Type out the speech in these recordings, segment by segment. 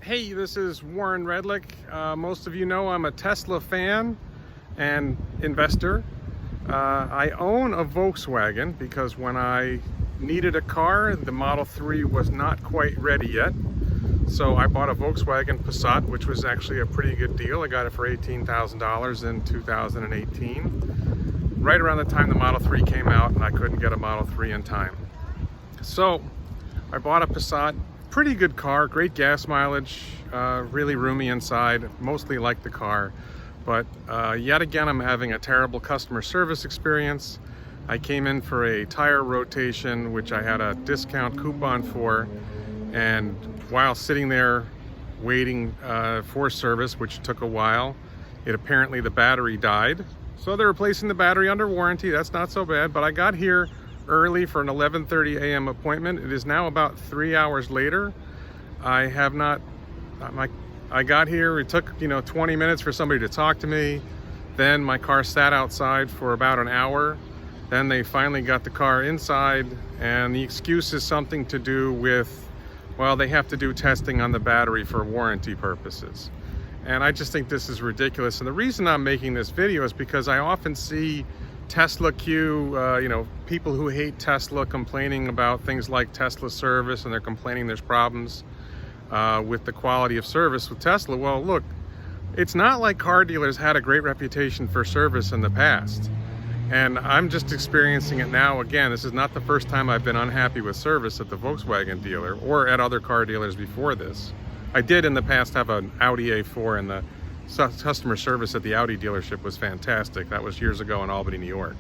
Hey, this is Warren Redlick. Most of you know I'm a Tesla fan and investor. I own a Volkswagen because when I needed a car, the Model 3 was not quite ready yet. So I bought a Volkswagen Passat, which was actually a pretty good deal. I got it for $18,000 in 2018, right around the time the Model 3 came out, and I couldn't get a Model 3 in time. So I bought a Passat. Pretty good car, great gas mileage, really roomy inside, mostly like the car. But yet again, I'm having a terrible customer service experience. I came in for a tire rotation, which I had a discount coupon for, and while sitting there waiting for service, which took a while, apparently the battery died. So they're replacing the battery under warranty. That's not so bad, but I got here early for an 11:30 a.m. appointment. It is now about 3 hours later. I got here, it took 20 minutes for somebody to talk to me. Then my car sat outside for about an hour. Then they finally got the car inside, and the excuse is something to do with, well, they have to do testing on the battery for warranty purposes. And I just think this is ridiculous. And the reason I'm making this video is because I often see Tesla Q, people who hate Tesla complaining about things like Tesla service, and they're complaining there's problems with the quality of service with Tesla. Well, look, it's not like car dealers had a great reputation for service in the past. And I'm just experiencing it now. Again, this is not the first time I've been unhappy with service at the Volkswagen dealer or at other car dealers before this. I did in the past have an Audi A4, and the customer service at the Audi dealership was fantastic. That was years ago in Albany, New York.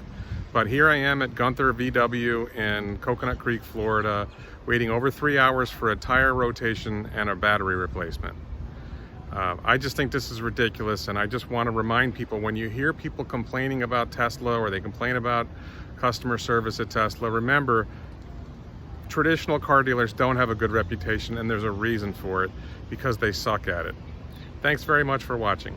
But here I am at Gunther VW in Coconut Creek, Florida, waiting over 3 hours for a tire rotation and a battery replacement. I just think this is ridiculous, and I just want to remind people, when you hear people complaining about Tesla or they complain about customer service at Tesla, remember, traditional car dealers don't have a good reputation, and there's a reason for it, because they suck at it. Thanks very much for watching.